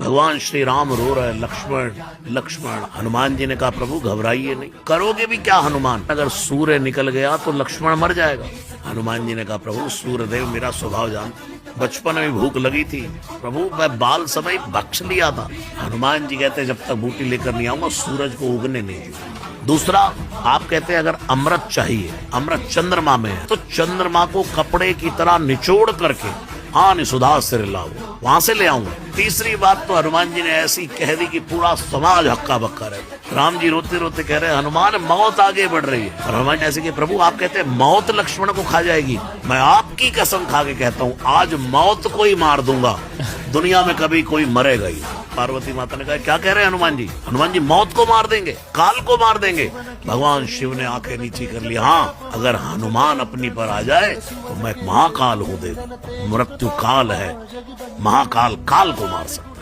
भगवान श्री राम रो रहे, लक्ष्मण लक्ष्मण। हनुमान जी ने कहा प्रभु घबराइए नहीं, करोगे भी क्या हनुमान, अगर सूर्य निकल गया तो लक्ष्मण मर जाएगा। हनुमान जी ने कहा प्रभु सूर्यदेव मेरा स्वभाव जानते, बचपन में भूख लगी थी प्रभु, मैं बाल समय बख्श लिया था। हनुमान जी कहते जब तक बूटी लेकर नहीं आऊंगा सूरज को उगने नहीं दूंगा। दूसरा, आप कहते हैं अगर अमृत चाहिए, अमृत चंद्रमा में है तो चंद्रमा को कपड़े की तरह निचोड़ करके सुधा से लाओ, वहां से ले आऊंगा। तीसरी बात तो हनुमान जी ने ऐसी कह दी कि पूरा समाज हक्का बक्का रहे। राम जी रोते रोते कह रहे हनुमान मौत आगे बढ़ रही है, और हनुमान जी ऐसे कि प्रभु आप कहते हैं मौत लक्ष्मण को खा जाएगी, मैं आपकी कसम खा के कहता हूँ आज मौत को ही मार दूंगा, दुनिया में कभी कोई मरेगा ही। पार्वती माता ने कहा क्या कह रहे हैं हनुमान जी? हनुमान जी मौत को मार देंगे, काल को मार देंगे। भगवान शिव ने आंखें नीची कर ली, हाँ अगर हनुमान अपनी पर आ जाए तो मैं महाकाल हूँ, देव मृत्यु काल है, महाकाल काल को मार सकता।